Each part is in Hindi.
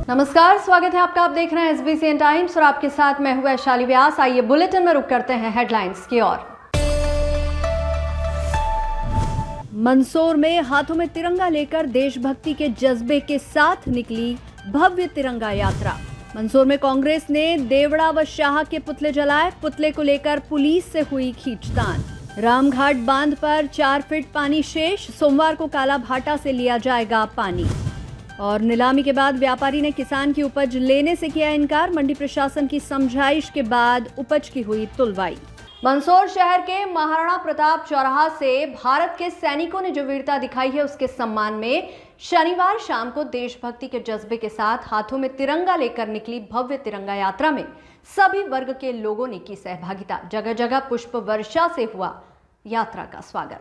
नमस्कार, स्वागत है आपका। आप देख रहे हैं SBCN टाइम्स और आपके साथ मैं हूं वैशाली व्यास। आइए बुलेटिन में रुक करते हैं हेडलाइंस की ओर। मंदसौर में हाथों में तिरंगा लेकर देशभक्ति के जज्बे के साथ निकली भव्य तिरंगा यात्रा। मंदसौर में कांग्रेस ने देवड़ा व शाह के पुतले जलाए। पुतले को लेकर पुलिस से हुई खींचतान। रामघाट बांध पर 4 फीट पानी शेष। सोमवार को काला भाटा से लिया जाएगा पानी। और नीलामी के बाद व्यापारी ने किसान की उपज लेने से किया इनकार। मंडी प्रशासन की समझाइश के बाद उपज की हुई तुलवाई। मंदसौर शहर के महाराणा प्रताप चौराहा से भारत के सैनिकों ने जो वीरता दिखाई है उसके सम्मान में शनिवार शाम को देशभक्ति के जज्बे के साथ हाथों में तिरंगा लेकर निकली भव्य तिरंगा यात्रा में सभी वर्ग के लोगों ने की सहभागिता। जगह जगह पुष्प वर्षा से हुआ यात्रा का स्वागत।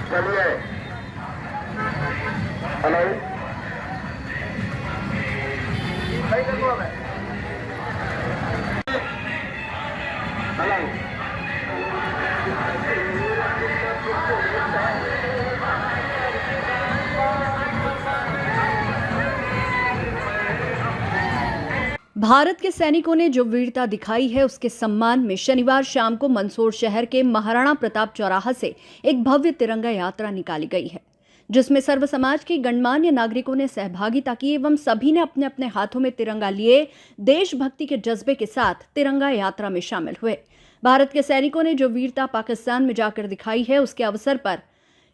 चलिए, हेलो, भारत के सैनिकों ने जो वीरता दिखाई है उसके सम्मान में शनिवार शाम को मंदसौर शहर के महाराणा प्रताप चौराहा से एक भव्य तिरंगा यात्रा निकाली गई है, जिसमें सर्व समाज के गणमान्य नागरिकों ने सहभागिता की एवं सभी ने अपने अपने हाथों में तिरंगा लिए देशभक्ति के जज्बे के साथ तिरंगा यात्रा में शामिल हुए। भारत के सैनिकों ने जो वीरता पाकिस्तान में जाकर दिखाई है उसके अवसर पर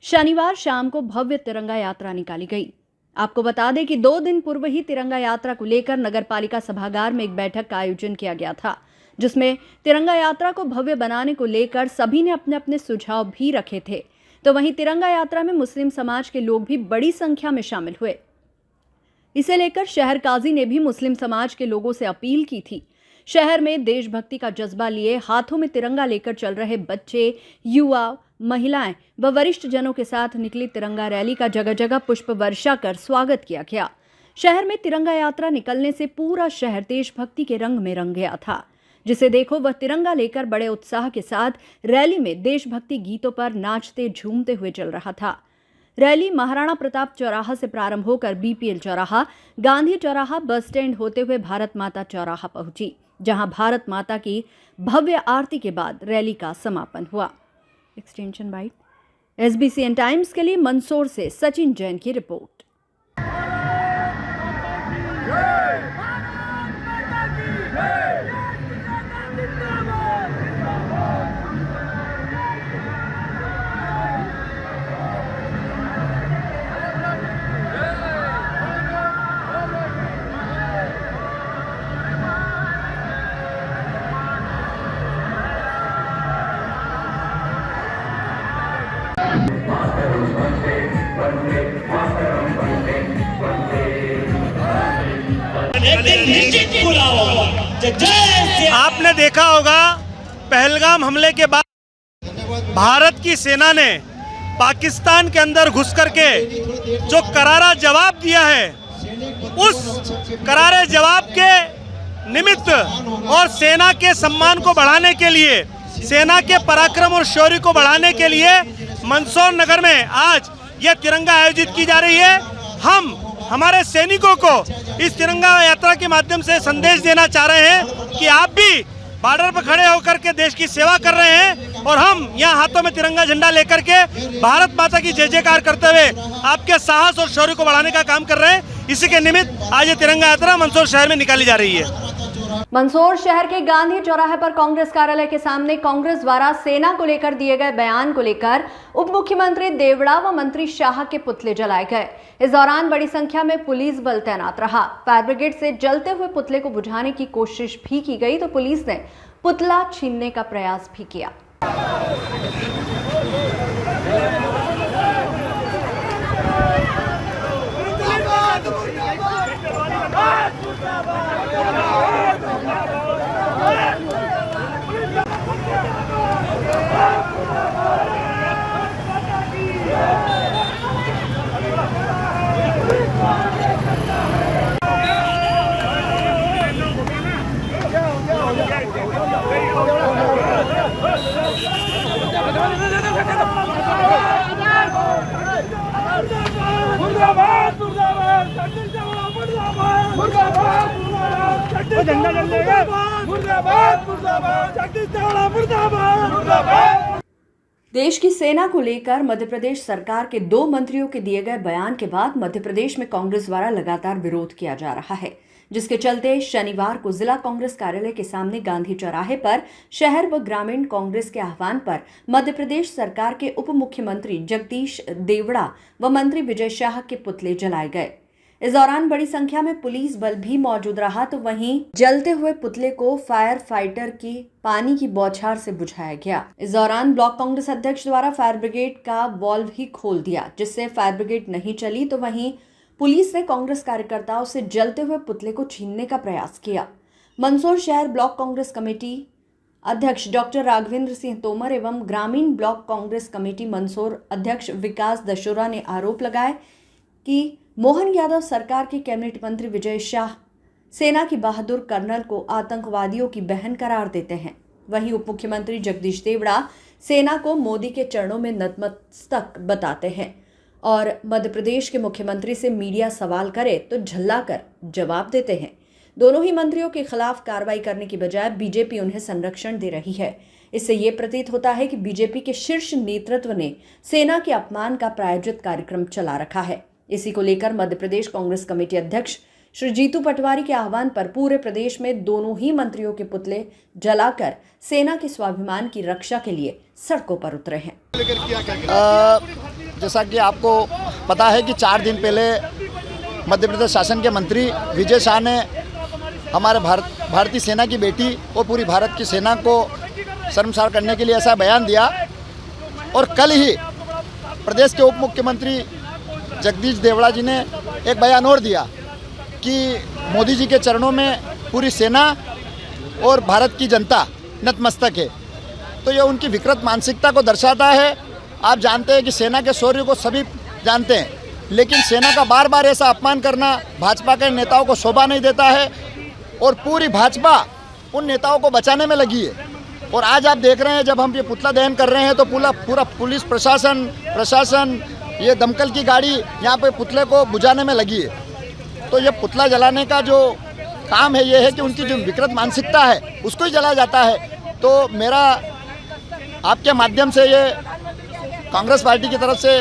शनिवार शाम को भव्य तिरंगा यात्रा निकाली गई। आपको बता दें कि 2 दिन पूर्व ही तिरंगा यात्रा को लेकर नगरपालिका सभागार में एक बैठक का आयोजन किया गया था, जिसमें तिरंगा यात्रा को भव्य बनाने को लेकर सभी ने अपने अपने सुझाव भी रखे थे। तो वहीं तिरंगा यात्रा में मुस्लिम समाज के लोग भी बड़ी संख्या में शामिल हुए। इसे लेकर शहर काजी ने भी मुस्लिम समाज के लोगों से अपील की थी। शहर में देशभक्ति का जज्बा लिए हाथों में तिरंगा लेकर चल रहे बच्चे, युवा, महिलाएं व वरिष्ठ जनों के साथ निकली तिरंगा रैली का जगह जगह पुष्प वर्षा कर स्वागत किया गया। शहर में तिरंगा यात्रा निकलने से पूरा शहर देशभक्ति के रंग में रंग गया था। जिसे देखो वह तिरंगा लेकर बड़े उत्साह के साथ रैली में देशभक्ति गीतों पर नाचते झूमते हुए चल रहा था। रैली महाराणा प्रताप चौराहा से प्रारंभ होकर BPL चौराहा, गांधी चौराहा, बस स्टैंड होते हुए भारत माता चौराहा पहुंची, जहां भारत माता की भव्य आरती के बाद रैली का समापन हुआ। Extension bite. SBCN टाइम्स के लिए मंदसौर से सचिन जैन की रिपोर्ट। आपने देखा होगा पहलगाम हमले के बाद भारत की सेना ने पाकिस्तान के अंदर घुस करके जो करारा जवाब दिया है, उस करारे जवाब के निमित्त और सेना के सम्मान को बढ़ाने के लिए, सेना के पराक्रम और शौर्य को बढ़ाने के लिए मंदसौर नगर में आज यह तिरंगा आयोजित की जा रही है। हम हमारे सैनिकों को इस तिरंगा यात्रा के माध्यम से संदेश देना चाह रहे हैं कि आप भी बॉर्डर पर खड़े होकर के देश की सेवा कर रहे हैं और हम यहाँ हाथों में तिरंगा झंडा लेकर के भारत माता की जय जयकार करते हुए आपके साहस और शौर्य को बढ़ाने का काम कर रहे हैं। इसी के निमित्त आज ये तिरंगा यात्रा मंदसौर शहर में निकाली जा रही है। मंदसौर शहर के गांधी चौराहे पर कांग्रेस कार्यालय के सामने कांग्रेस द्वारा सेना को लेकर दिए गए बयान को लेकर उप मुख्यमंत्री देवड़ा व मंत्री शाह के पुतले जलाए गए। इस दौरान बड़ी संख्या में पुलिस बल तैनात रहा। फायर ब्रिगेड से जलते हुए पुतले को बुझाने की कोशिश भी की गई तो पुलिस ने पुतला छीनने का प्रयास भी किया। मुर्दाबाद मुर्दाबाद छत्तीस देवड़ा मुर्दाबाद मुर्दाबाद मुर्दाबाद छत्तीस झंडा जलेगा मुर्दाबाद मुर्दाबाद छत्तीस देवड़ा मुर्दाबाद मुर्दाबाद। देश की सेना को लेकर मध्य प्रदेश सरकार के 2 मंत्रियों के दिए गए बयान के बाद मध्य प्रदेश में कांग्रेस द्वारा लगातार विरोध किया जा रहा है, जिसके चलते शनिवार को जिला कांग्रेस कार्यालय के सामने गांधी चौराहे पर शहर व ग्रामीण कांग्रेस के आह्वान पर मध्य प्रदेश सरकार के उप मुख्यमंत्री जगदीश देवड़ा व मंत्री विजय शाह के पुतले जलाए गए। इस दौरान बड़ी संख्या में पुलिस बल भी मौजूद रहा, तो वहीं जलते हुए पुतले को फायर फाइटर की पानी की बौछार से बुझाया गया। इस दौरान ब्लॉक कांग्रेस अध्यक्ष द्वारा फायर ब्रिगेड का वॉल्व ही खोल दिया, जिससे फायर ब्रिगेड नहीं चली, तो वहीं पुलिस ने कांग्रेस कार्यकर्ताओं से जलते हुए पुतले को छीनने का प्रयास किया। मंदसौर शहर ब्लॉक कांग्रेस कमेटी अध्यक्ष डॉक्टर राघवेंद्र सिंह तोमर एवं ग्रामीण ब्लॉक कांग्रेस कमेटी मंदसौर अध्यक्ष विकास दशोरा ने आरोप लगाए कि मोहन यादव सरकार के कैबिनेट मंत्री विजय शाह सेना की बहादुर कर्नल को आतंकवादियों की बहन करार देते हैं। वहीं उप मुख्यमंत्री जगदीश देवड़ा सेना को मोदी के चरणों में नतमस्तक बताते हैं और मध्य प्रदेश के मुख्यमंत्री से मीडिया सवाल करे तो झल्लाकर जवाब देते हैं। दोनों ही मंत्रियों के खिलाफ कार्रवाई करने की बजाय बीजेपी उन्हें संरक्षण दे रही है। इससे ये प्रतीत होता है कि बीजेपी के शीर्ष नेतृत्व ने सेना के अपमान का प्रायोजित कार्यक्रम चला रखा है। इसी को लेकर मध्य प्रदेश कांग्रेस कमेटी अध्यक्ष श्री जीतू पटवारी के आह्वान पर पूरे प्रदेश में दोनों ही मंत्रियों के पुतले जलाकर सेना के स्वाभिमान की रक्षा के लिए सड़कों पर उतरे हैं। जैसा कि आपको पता है कि 4 दिन पहले मध्य प्रदेश शासन के मंत्री विजय शाह ने हमारे भारतीय सेना की बेटी और पूरी भारत की सेना को शर्मसार करने के लिए ऐसा बयान दिया, और कल ही प्रदेश के उप मुख्यमंत्री जगदीश देवड़ा जी ने एक बयान और दिया कि मोदी जी के चरणों में पूरी सेना और भारत की जनता नतमस्तक है। तो यह उनकी विकृत मानसिकता को दर्शाता है। आप जानते हैं कि सेना के शौर्य को सभी जानते हैं, लेकिन सेना का बार बार ऐसा अपमान करना भाजपा के नेताओं को शोभा नहीं देता है, और पूरी भाजपा उन नेताओं को बचाने में लगी है। और आज आप देख रहे हैं जब हम ये पुतला दहन कर रहे हैं तो पूरा पुलिस प्रशासन ये दमकल की गाड़ी यहाँ पे पुतले को बुझाने में लगी है। तो ये पुतला जलाने का जो काम है ये है कि उनकी जो विकृत मानसिकता है उसको ही जलाया जाता है। तो मेरा आपके माध्यम से ये कांग्रेस पार्टी की तरफ से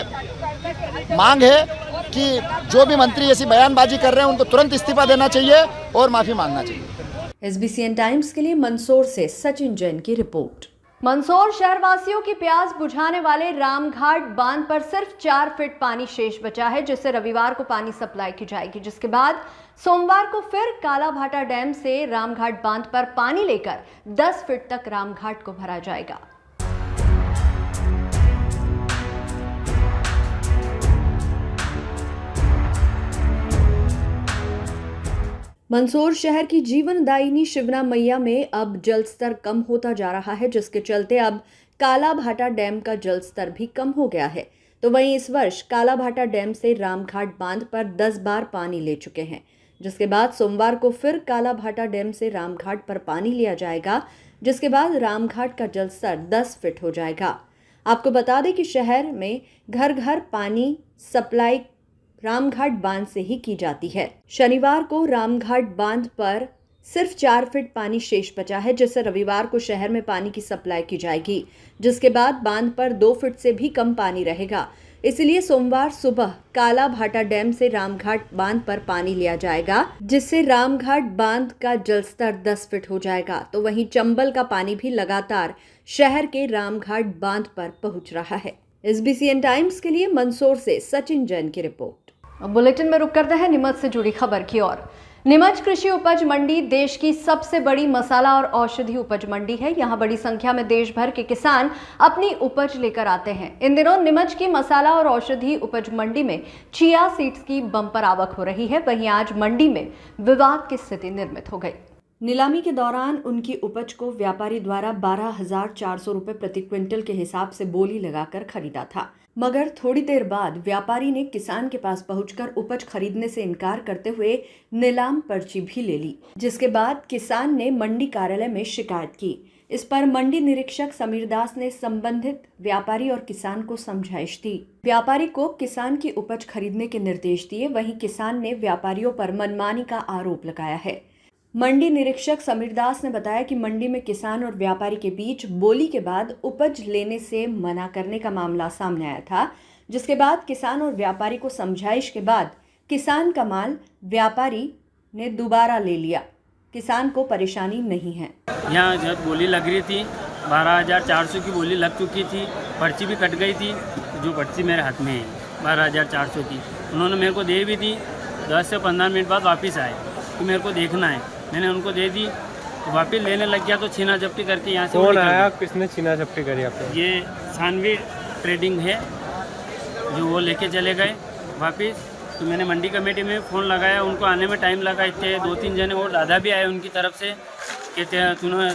मांग है कि जो भी मंत्री ऐसी बयानबाजी कर रहे हैं उनको तुरंत इस्तीफा देना चाहिए और माफ़ी मांगना चाहिए। SBCN टाइम्स के लिए मंदसौर से सचिन जैन की रिपोर्ट। मंदसौर शहरवासियों की प्यास बुझाने वाले रामघाट बांध पर सिर्फ 4 फीट पानी शेष बचा है, जिससे रविवार को पानी सप्लाई की जाएगी, जिसके बाद सोमवार को फिर कालाभाटा डैम से रामघाट बांध पर पानी लेकर 10 फीट तक रामघाट को भरा जाएगा। मंदसौर शहर की जीवनदायिनी शिवना मैया में अब जलस्तर कम होता जा रहा है, जिसके चलते अब कालाभाटा डैम का जलस्तर भी कम हो गया है। तो वहीं इस वर्ष कालाभाटा डैम से रामघाट बांध पर 10 बार पानी ले चुके हैं, जिसके बाद सोमवार को फिर कालाभाटा डैम से रामघाट पर पानी लिया जाएगा, जिसके बाद रामघाट का जलस्तर 10 फीट हो जाएगा। आपको बता दें कि शहर में घर घर पानी सप्लाई रामघाट बांध से ही की जाती है। शनिवार को रामघाट बांध पर सिर्फ 4 फीट पानी शेष बचा है, जिससे रविवार को शहर में पानी की सप्लाई की जाएगी, जिसके बाद बांध पर 2 फीट से भी कम पानी रहेगा। इसलिए सोमवार सुबह कालाभाटा डैम से रामघाट बांध पर पानी लिया जाएगा, जिससे रामघाट बांध का जलस्तर 10 फीट हो जाएगा। तो वहीं चंबल का पानी भी लगातार शहर के रामघाट बांध पर पहुंच रहा है। SBCN टाइम्स के लिए मंदसौर से सचिन जैन की रिपोर्ट। अब बुलेटिन में रुक करते हैं नीमच से जुड़ी खबर की ओर। नीमच कृषि उपज मंडी देश की सबसे बड़ी मसाला और औषधि उपज मंडी है। यहाँ बड़ी संख्या में देश भर के किसान अपनी उपज लेकर आते हैं। इन दिनों नीमच की मसाला और औषधि उपज मंडी में चिया सीड्स की बम्पर आवक हो रही है। वहीं आज मंडी में विवाद की स्थिति निर्मित हो गई। नीलामी के दौरान उनकी उपज को व्यापारी द्वारा 12,400 रुपये प्रति क्विंटल के हिसाब से बोली लगाकर खरीदा था, मगर थोड़ी देर बाद व्यापारी ने किसान के पास पहुंचकर उपज खरीदने से इनकार करते हुए नीलाम पर्ची भी ले ली, जिसके बाद किसान ने मंडी कार्यालय में शिकायत की, इस पर मंडी निरीक्षक समीर दास ने संबंधित व्यापारी और किसान को समझाइश दी। व्यापारी को किसान की उपज खरीदने के निर्देश दिए, वहीं किसान ने व्यापारियों पर मनमानी का आरोप लगाया है। मंडी निरीक्षक समीर दास ने बताया कि मंडी में किसान और व्यापारी के बीच बोली के बाद उपज लेने से मना करने का मामला सामने आया था, जिसके बाद किसान और व्यापारी को समझाइश के बाद किसान का माल व्यापारी ने दोबारा ले लिया। किसान को परेशानी नहीं है। यहाँ जब बोली लग रही थी 12,400 की बोली लग चुकी थी, पर्ची भी कट गई थी। जो पर्ची मेरे हाथ में है 12,400 की, उन्होंने मेरे को दे भी दी। 10 से 15 मिनट बाद वापस आए कि मेरे को देखना है, मैंने उनको दे दी। तो वापस लेने लग गया तो छीना झपटी करके यहाँ से। कौन आया, किसने छीना झपटी करी आपको? ये सानवी ट्रेडिंग है, जो वो लेके चले गए वापस। तो मैंने मंडी कमेटी में फ़ोन लगाया, उनको आने में टाइम लगा। इतने 2-3 जने और दादा भी आए उनकी तरफ से कि तूने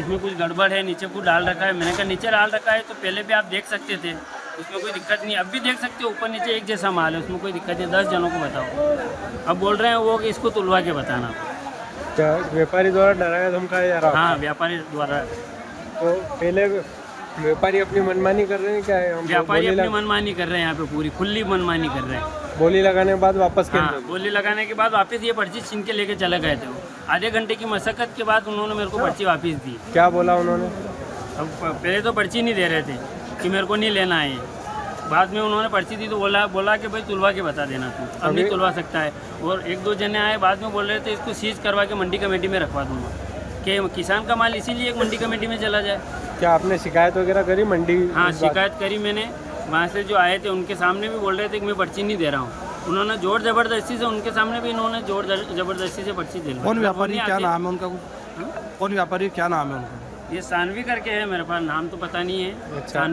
इसमें कुछ गड़बड़ है, नीचे कुछ डाल रखा है। मैंने कहा नीचे डाल रखा है तो पहले भी आप देख सकते थे, उसमें कोई दिक्कत नहीं। अब भी देख सकते हो, ऊपर नीचे एक जैसा माल है, उसमें कोई दिक्कत नहीं। 10 जनों को बताओ। अब बोल रहे हैं वो कि इसको तुलवा के बताना। क्या व्यापारी द्वारा डराया धमकाया जा रहा? हाँ, व्यापारी द्वारा। तो पहले व्यापारी अपनी मनमानी कर रहे हैं क्या? व्यापारी अपनी मनमानी कर रहे हैं, यहाँ पे पूरी खुली मनमानी कर रहे हैं। बोली लगाने के बाद वापस हाँ, बोली लगाने के बाद वापस ये पर्ची छीन के लेके चले गए थे। वो आधे घंटे की मशक्कत के बाद उन्होंने मेरे को पर्ची वापस दी। क्या बोला उन्होंने? अब पहले तो पर्ची नहीं दे रहे थे कि मेरे को नहीं लेना है। बाद में उन्होंने पर्ची दी तो बोला कि भाई तुलवा के बता देना तू, अब नहीं तुलवा सकता है। और 1-2 जने आए बाद में बोल रहे थे इसको सीज करवा के मंडी कमेटी में रखवा दूंगा, कि किसान का माल इसीलिए एक मंडी कमेटी में चला जाए। क्या आपने शिकायत वगैरह करी मंडी? हाँ, शिकायत करी मैंने। वहाँ से जो आए थे उनके सामने भी बोल रहे थे कि मैं पर्ची नहीं दे रहा हूँ। उन्होंने जोर ज़बरदस्ती से, उनके सामने भी इन्होंने जोर ज़बरदस्ती से पर्ची दे दी। कौन व्यापारी, क्या नाम है उनका? कौन व्यापारी, क्या नाम है उनका? ये सानवी करके है, मेरे पास नाम तो पता नहीं है। अच्छा,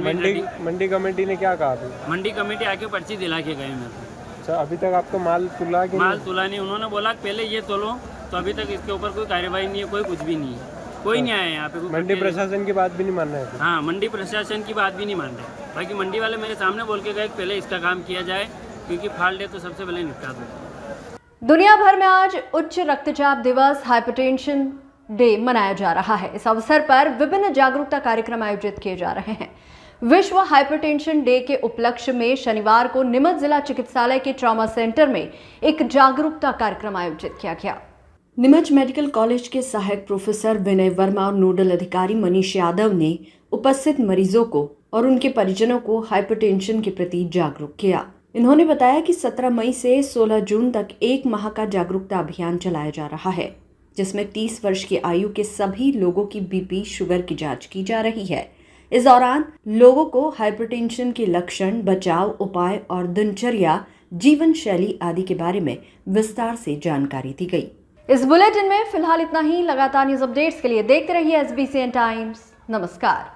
मंडी कमेटी ने क्या कहा था? मंडी कमेटी आके पर्ची दिला के गए मेरे को। अच्छा, अभी तक आपको माल तुला के? माल तुला नहीं, उन्होंने बोला पहले ये तोलो, तो अभी तक इसके ऊपर कोई कार्यवाही नहीं है, कोई कुछ भी नहीं है, कोई नहीं आया यहाँ पे। मंडी प्रशासन की बात भी नहीं मान रहे हैं? हाँ, मंडी प्रशासन की बात भी नहीं मान रहे। बाकी मंडी वाले मेरे सामने बोल के गए पहले इसका काम किया जाए, क्योंकि फाल्ट है तो सबसे पहले निपटा दो। दुनिया भर में आज उच्च रक्तचाप दिवस, हाइपरटेंशन डे मनाया जा रहा है। इस अवसर पर विभिन्न जागरूकता कार्यक्रम आयोजित किए जा रहे हैं। विश्व हाइपरटेंशन डे के उपलक्ष्य में शनिवार को नीमच जिला चिकित्सालय के ट्रॉमा सेंटर में एक जागरूकता कार्यक्रम आयोजित किया गया। नीमच मेडिकल कॉलेज के सहायक प्रोफेसर विनय वर्मा और नोडल अधिकारी मनीष यादव ने उपस्थित मरीजों को और उनके परिजनों को हाइपरटेंशन के प्रति जागरूक किया। इन्होंने बताया कि 17 मई से 16 जून तक 1 माह का जागरूकता अभियान चलाया जा रहा है, जिसमें 30 वर्ष की आयु के सभी लोगों की बीपी, शुगर की जांच की जा रही है। इस दौरान लोगों को हाइपरटेंशन के लक्षण, बचाव उपाय और दिनचर्या, जीवन शैली आदि के बारे में विस्तार से जानकारी दी गई। इस बुलेटिन में फिलहाल इतना ही। लगातार न्यूज अपडेट्स के लिए देखते रहिए SBCN टाइम्स। नमस्कार।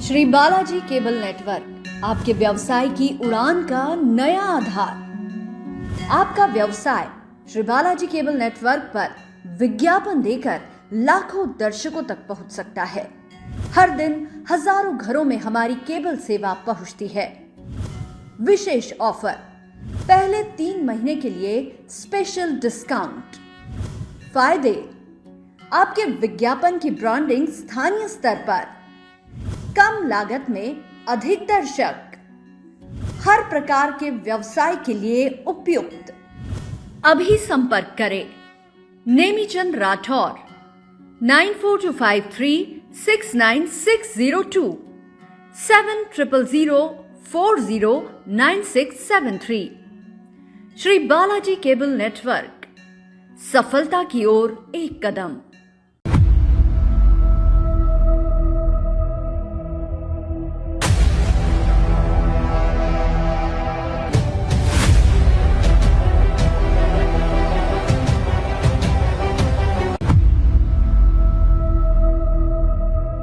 श्री बालाजी केबल नेटवर्क, आपके व्यवसाय की उड़ान का नया आधार। आपका व्यवसाय श्री बालाजी केबल नेटवर्क पर विज्ञापन देकर लाखों दर्शकों तक पहुंच सकता है। हर दिन हजारों घरों में हमारी केबल सेवा पहुंचती है। विशेष ऑफर, पहले 3 महीने के लिए स्पेशल डिस्काउंट। फायदे, आपके विज्ञापन की ब्रांडिंग स्थानीय स्तर पर, कम लागत में अधिक दर्शक, हर प्रकार के व्यवसाय के लिए उपयुक्त। अभी संपर्क करें नेमीचंद राठौर 9425369602 7000409673। श्री बालाजी केबल नेटवर्क, सफलता की ओर एक कदम।